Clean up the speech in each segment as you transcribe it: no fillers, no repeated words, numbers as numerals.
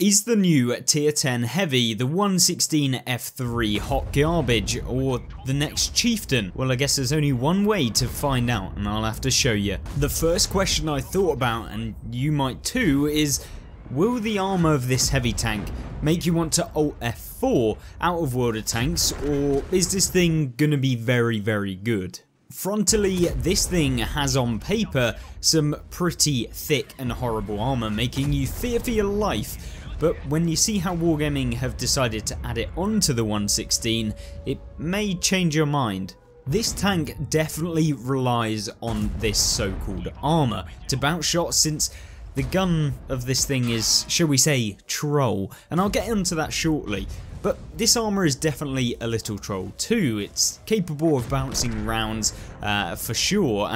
Is the new tier 10 heavy the 116F3 hot garbage or the next Chieftain? Well, I guess there's only one way to find out and I'll have to show you. The first question I thought about, and you might too, is will the armour of this heavy tank make you want to alt F4 out of worlder tanks, or is this thing gonna be very, very good? Frontally, this thing has on paper some pretty thick and horrible armour, making you fear for your life. But when you see how Wargaming have decided to add it onto the 116, it may change your mind. This tank definitely relies on this so-called armour to bounce shots, since the gun of this thing is, shall we say, troll, and I'll get into that shortly. But this armour is definitely a little troll too. It's capable of bouncing rounds for sure,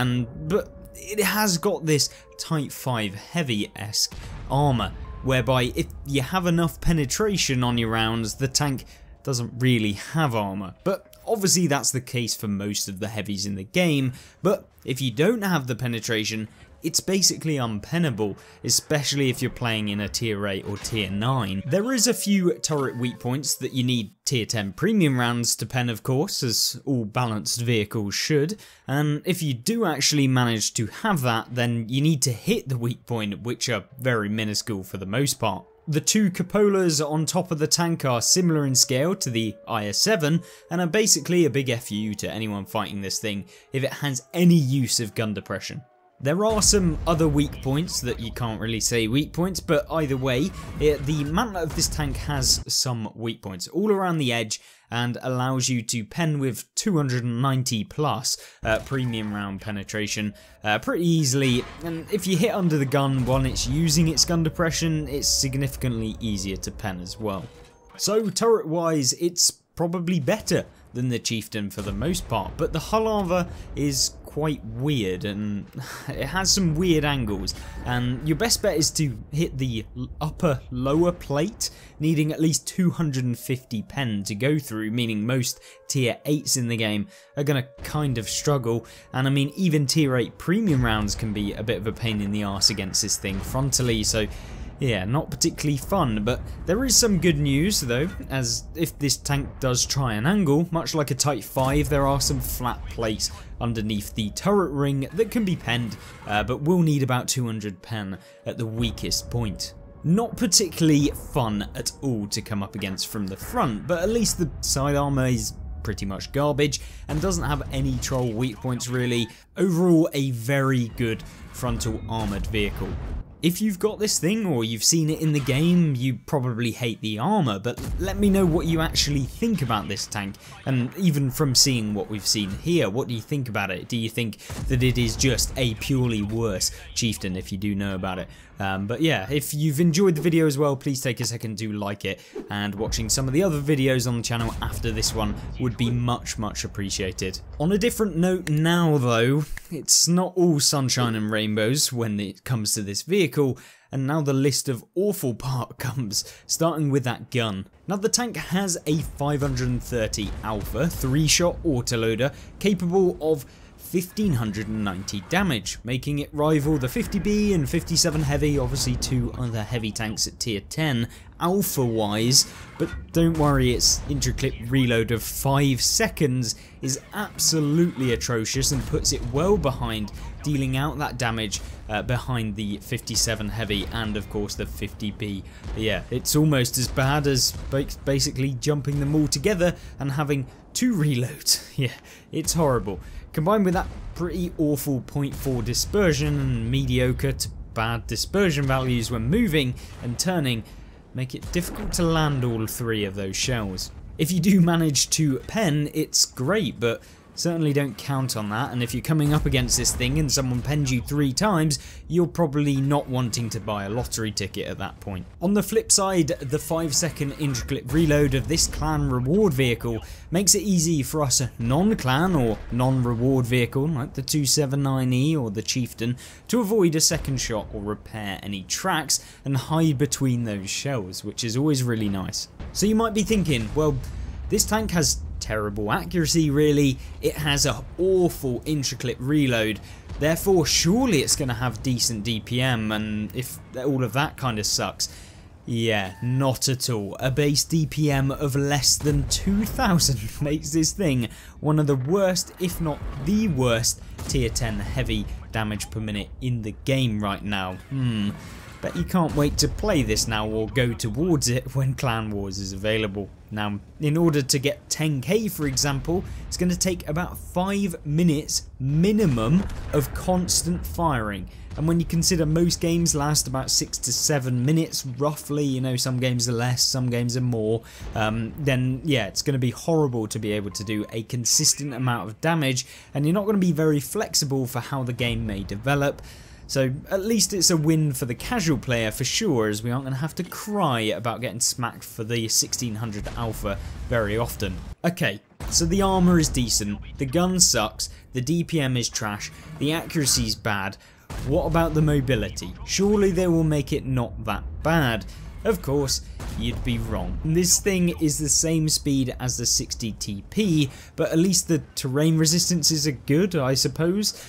but it has got this Type 5 heavy-esque armour, whereby if you have enough penetration on your rounds, the tank doesn't really have armour. But obviously that's the case for most of the heavies in the game, but if you don't have the penetration, it's basically unpennable, especially if you're playing in a tier 8 or tier 9. There is a few turret weak points that you need tier 10 premium rounds to pen, of course, as all balanced vehicles should, and if you do actually manage to have that, then you need to hit the weak point, which are very minuscule for the most part. The two cupolas on top of the tank are similar in scale to the IS-7 and are basically a big FU to anyone fighting this thing if it has any use of gun depression. There are some other weak points that you can't really say weak points, but either way, the mantlet of this tank has some weak points all around the edge and allows you to pen with 290 plus premium round penetration pretty easily, and if you hit under the gun while it's using its gun depression, it's significantly easier to pen as well. So turret wise, it's probably better than the Chieftain for the most part, but the hull armor is quite weird and it has some weird angles, and your best bet is to hit the upper lower plate, needing at least 250 pen to go through, meaning most tier 8s in the game are gonna kind of struggle, and I mean even tier 8 premium rounds can be a bit of a pain in the arse against this thing frontally, so yeah, not particularly fun. But there is some good news though, as if this tank does try an angle, much like a Type 5, there are some flat plates underneath the turret ring that can be penned, but will need about 200 pen at the weakest point. Not particularly fun at all to come up against from the front, but at least the side armour is pretty much garbage and doesn't have any troll weak points really. Overall, a very good frontal armoured vehicle. If you've got this thing or you've seen it in the game, you probably hate the armour, but let me know what you actually think about this tank, and even from seeing what we've seen here, what do you think about it? Do you think that it is just a purely worse Chieftain if you do know about it? But yeah, if you've enjoyed the video as well, please take a second to like it, and watching some of the other videos on the channel after this one would be much appreciated. On a different note now though, it's not all sunshine and rainbows when it comes to this vehicle, and now the list of awful part comes, starting with that gun. Now the tank has a 530 alpha 3-shot autoloader capable of 1590 damage, making it rival the 50B and 57 heavy, obviously two other heavy tanks at tier 10 alpha wise, but don't worry, its intraclip reload of 5 seconds is absolutely atrocious and puts it well behind, dealing out that damage behind the 57 heavy and of course the 50B. Yeah, it's almost as bad as basically jumping them all together and having 2 reloads. Yeah, it's horrible. Combined with that pretty awful 0.4 dispersion and mediocre to bad dispersion values when moving and turning, make it difficult to land all 3 of those shells. If you do manage to pen, it's great, but certainly don't count on that, and if you're coming up against this thing and someone pens you 3 times, you're probably not wanting to buy a lottery ticket at that point. On the flip side, the 5-second intraclip reload of this clan reward vehicle makes it easy for us non-clan or non-reward vehicle like the 279E or the Chieftain to avoid a second shot or repair any tracks and hide between those shells, which is always really nice. So you might be thinking, well, this tank has terrible accuracy really, it has an awful intraclip reload, therefore surely it's going to have decent DPM, and if all of that kind of sucks. Yeah, not at all. A base DPM of less than 2000 makes this thing one of the worst, if not the worst, tier 10 heavy damage per minute in the game right now. Bet you can't wait to play this now or go towards it when Clan Wars is available. Now, in order to get 10k for example, it's going to take about 5 minutes minimum of constant firing. And when you consider most games last about 6 to 7 minutes roughly, you know, some games are less, some games are more, then yeah, it's going to be horrible to be able to do a consistent amount of damage, and you're not going to be very flexible for how the game may develop. So at least it's a win for the casual player for sure, as we aren't going to have to cry about getting smacked for the 1600 alpha very often. Okay, so the armour is decent, the gun sucks, the DPM is trash, the accuracy is bad. What about the mobility? Surely they will make it not that bad. Of course, you'd be wrong. This thing is the same speed as the 60 TP, but at least the terrain resistances are good, I suppose.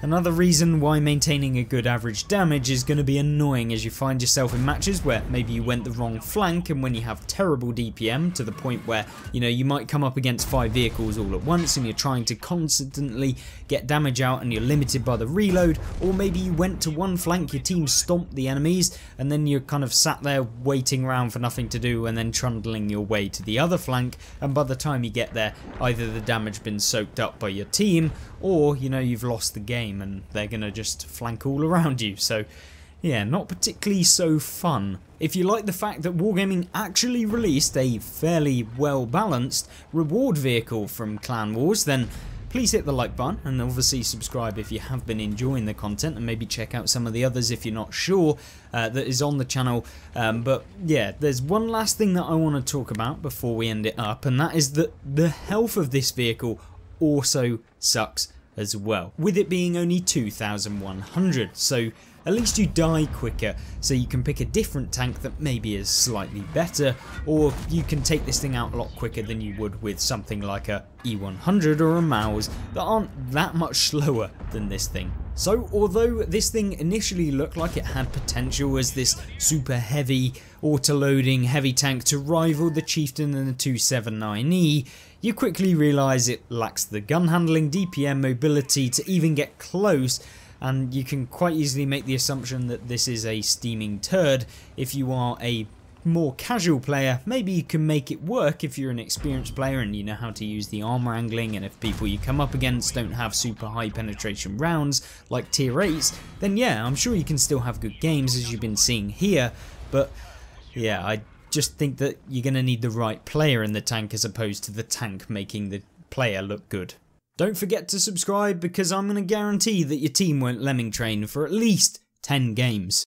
Another reason why maintaining a good average damage is going to be annoying as you find yourself in matches where maybe you went the wrong flank, and when you have terrible DPM to the point where, you know, you might come up against 5 vehicles all at once and you're trying to constantly get damage out and you're limited by the reload, or maybe you went to one flank, your team stomped the enemies, and then you're kind of sat there waiting around for nothing to do and then trundling your way to the other flank, and by the time you get there either the damage been soaked up by your team, or, you know, you've lost the game and they're gonna just flank all around you. So yeah, not particularly so fun. If you like the fact that Wargaming actually released a fairly well balanced reward vehicle from Clan Wars, then please hit the like button and obviously subscribe if you have been enjoying the content, and maybe check out some of the others if you're not sure that is on the channel. But yeah, there's one last thing that I want to talk about before we end it up, and that is that the health of this vehicle also sucks as well, with it being only 2100, so at least you die quicker, so you can pick a different tank that maybe is slightly better, or you can take this thing out a lot quicker than you would with something like a E100 or a Maus that aren't that much slower than this thing. So although this thing initially looked like it had potential as this super heavy auto-loading heavy tank to rival the Chieftain and the 279E, you quickly realise it lacks the gun handling, DPM, mobility to even get close, and you can quite easily make the assumption that this is a steaming turd. If you are a more casual player, maybe you can make it work if you're an experienced player and you know how to use the armor angling, and if people you come up against don't have super high penetration rounds like tier 8s, then yeah, I'm sure you can still have good games as you've been seeing here. But yeah, I just think that you're going to need the right player in the tank as opposed to the tank making the player look good. Don't forget to subscribe, because I'm going to guarantee that your team won't lemming train for at least 10 games.